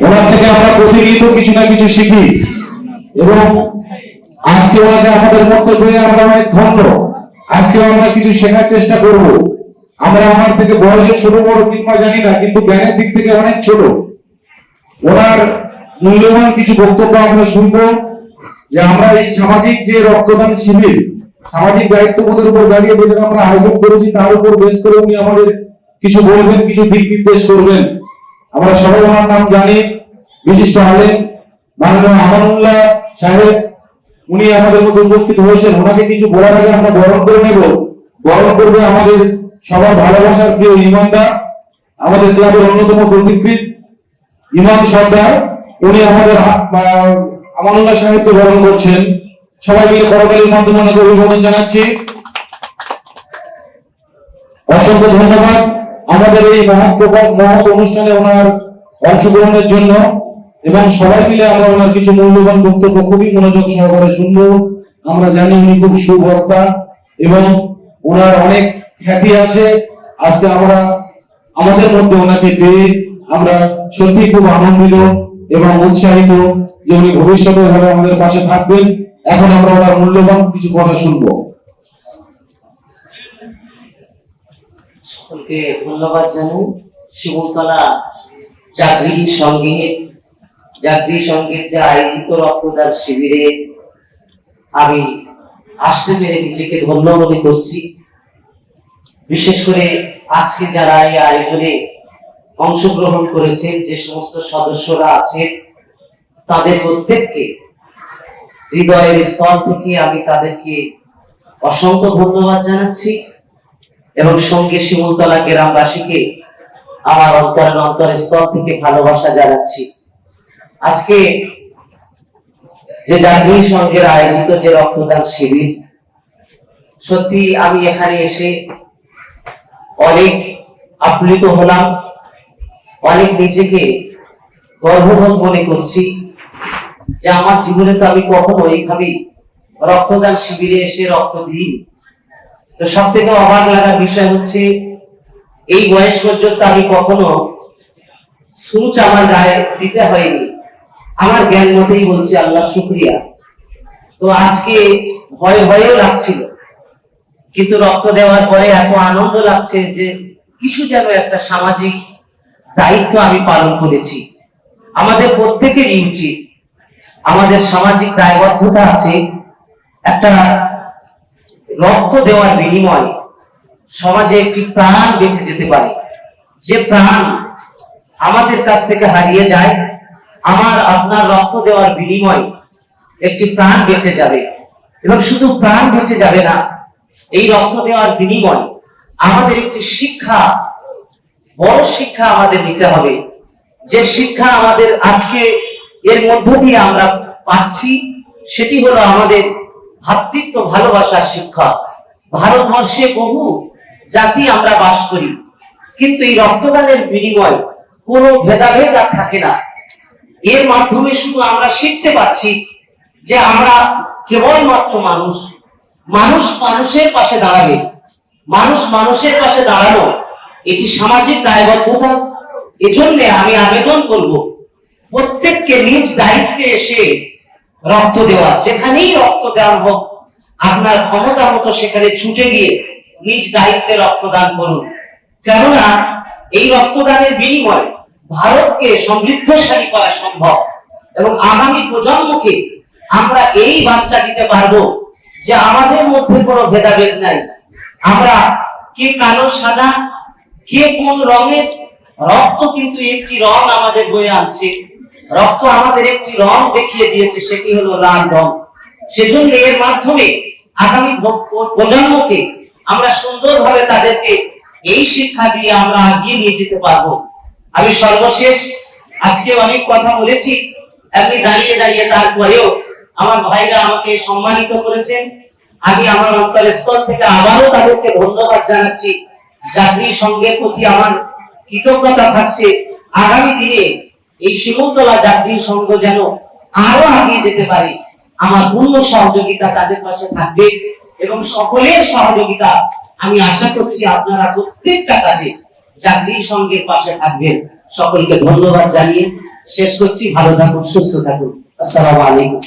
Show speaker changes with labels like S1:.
S1: ওনার থেকে আমরা প্রতিনিয়ত কিছু না কিছু শিখি এবং আজকে ওনাকে আমাদের মধ্যে পেয়ে আমরা অনেক ধন্য। আজকে আমরা কিছু শেখার চেষ্টা করব। আমরা আমার থেকে বয়সে ছোট বড় কিংবা জানি না, কিন্তু জ্ঞানের দিক থেকে অনেক ছোট। ওনার মূল্যবান কিছু বক্তব্য আমরা শুনবো, যে আমরা এই সামাজিক যে রক্তদান শিবির, সামাজিক দায়িত্ববোধের উপর দাঁড়িয়ে যেটা আমরা আয়োজন করেছি, তার উপর বেশ করে উনি আমাদের কিছু বলবেন, কিছু দিক নির্দেশ করবেন। আমরা সবাই ওনার নাম জানি, বিশিষ্ট আলেম মাননীয় আমানুল্লাহ সাহেব, উনি আমাদের মধ্যে উপস্থিত হয়েছেন। ওনাকে কিছু বলার আগে আমরা বরণ করে নেব। বরণ করবে আমাদের সবার ভালোবাসার প্রিয় ইমানদার, আমাদের ক্লাবের অন্যতম প্রতিকৃত ইমাম সর্দার, উনি আমাদের আমানুল্লাহ সাহেবকে বরণ করছেন। সবাই মিলে করতালির মাধ্যমে ওনাকে অভিবাদন জানাচ্ছি। অসংখ্য ধন্যবাদ আমাদের এই মহৎ অনুষ্ঠানে ওনার অংশগ্রহণের জন্য, এবং সবাই মিলে আমরা ওনার কিছু মূল্যবান বক্তব্য খুবই মনোযোগ সহকারে শুনবো। আমরা জানি উনি খুব সুবক্তা এবং ওনার অনেক খ্যাতি আছে। আজকে আমরা আমাদের মধ্যে ওনাকে পেয়ে আমরা সত্যি খুব আনন্দিত এবং উৎসাহিত যে উনি ভবিষ্যতে ভাবে আমাদের পাশে থাকবেন। এখন আমরা ওনার মূল্যবান কিছু কথা শুনবো।
S2: সকলকে ধন্যবাদ জানাই। শিমুলতলা জাগৃতি সঙ্গীত যে আয়োজিত রক্তদান শিবিরে আমি আসতে পেরে নিজেকে ধন্য মনে করছি। বিশেষ করে আজকে যারা এই আয়োজনে অংশগ্রহণ করেছেন, যে সমস্ত সদস্যরা আছেন, তাদের প্রত্যেককে হৃদয়ের স্থল থেকে আমি তাদেরকে অসংখ্য ধন্যবাদ জানাচ্ছি এবং সঙ্গে শিমুলতলা গ্রামবাসীকে আমার অন্তরের স্থল থেকে ভালোবাসা জানাচ্ছি। আজকে যে জাতীয় সংঘের আয়োজিত যে রক্তদান শিবির, সত্যি আমি এখানে এসে অনেক আপ্লুত হলাম, অনেক নিজেকে গর্ববোধ মনে করছি যে আমার জীবনে তো আমি কখনো এইভাবে রক্তদান শিবিরে এসে রক্ত দিই। তো সব থেকে অবাক লাগার বিষয় হচ্ছে, এই বয়স পর্যন্ত আমি কখনো সূচ আমার গায়ে দিতে হয়নি। আমার জ্ঞান মতেই বলছি আল্লাহ শুকরিয়া। তো আজকে ভয়েও লাগছিল, কিন্তু রক্ত দেওয়ার পরে এত আনন্দ লাগছে যে কিছু যেন একটা সামাজিক দায়িত্ব আমি পালন করেছি। আমাদের প্রত্যেকেরই উচিত, আমাদের সামাজিক দায়বদ্ধতা আছে, একটা রক্ত দেওয়ার বিনিময় সমাজে একটি প্রাণ বেঁচে যেতে পারে। যে প্রাণ আমাদের কাছ থেকে হারিয়ে যায়, আমার আপনার রক্ত দেওয়ার বিনিময় একটি প্রাণ বেঁচে যাবে। এবং শুধু প্রাণ বেঁচে যাবে না, এই রক্ত দেওয়ার বিনিময় আমাদের একটি শিক্ষা, বড় শিক্ষা আমাদের নিতে হবে। যে শিক্ষা আমাদের আজকে এর মধ্য দিয়ে আমরা পাচ্ছি, সেটি হলো আমাদের ভ্রাতৃত্ব ভালোবাসার শিক্ষা। ভারতবর্ষে বহু জাতি আমরা বাস করি, কিন্তু এই রক্তদানের বিনিময় কোনো ভেদাভেদ আর থাকে না। এর মাধ্যমে শুধু আমরা শিখতে পাচ্ছি যে আমরা কেবলমাত্র মানুষ মানুষের পাশে দাঁড়াবে। মানুষের পাশে দাঁড়ানো এটি সামাজিক দায়বদ্ধতা। এজন্য আমি আবেদন করব প্রত্যেককে নিজ দায়িত্বে এসে রক্ত দেওয়া। যেখানেই রক্ত দেওয়া হোক, আপনার ক্ষমতা মতো সেখানে ছুটে গিয়ে নিজ দায়িত্বে রক্তদান করুন। কেননা এই রক্তদানের বিনিময়ে ভারতকে সমৃদ্ধশালী করা সম্ভব এবং আগামী প্রজন্মকে আমরা এই বার্তা দিতে পারবো যে আমাদের মধ্যে কোনো ভেদাভেদ নাই। আমরা কে কালো সাদা, কে কোন রঙের, রক্ত কিন্তু একটি রং আমাদের বয়ে আনছে। রক্ত আমাদের একটি রং দেখিয়ে দিয়েছে, সেটি হলো লাল রং। সেজন্য এর মাধ্যমে আগামী প্রজন্মকে আমরা সুন্দরভাবে তাদেরকে এই শিক্ষা দিয়ে আমরা এগিয়ে নিয়ে যেতে পারবো। আমি সর্বশেষ আজকে অনেক কথা বলেছি, আপনি দাঁড়িয়ে তারপরেও আমার ভাইরা আমাকে সম্মানিত করেছেন। আমি আমার অন্তরের স্থল থেকে আবারও তাদেরকে ধন্যবাদ জানাচ্ছি। জাতীয় সংঘের প্রতি আমার কৃতজ্ঞতা থাকছে। আগামী দিনে এই শিমুলতলা জাতীয় সংঘ যেন আরো এগিয়ে যেতে পারে, আমার পূর্ণ সহযোগিতা তাদের পাশে থাকবে এবং সকলের সহযোগিতা আমি আশা করছি আপনারা প্রত্যেকটা কাজে জাতীয় সংঘের পাশে থাকবেন। সকলকে ধন্যবাদ জানিয়ে শেষ করছি। ভালো থাকুন, সুস্থ থাকুন। আসসালামু আলাইকুম।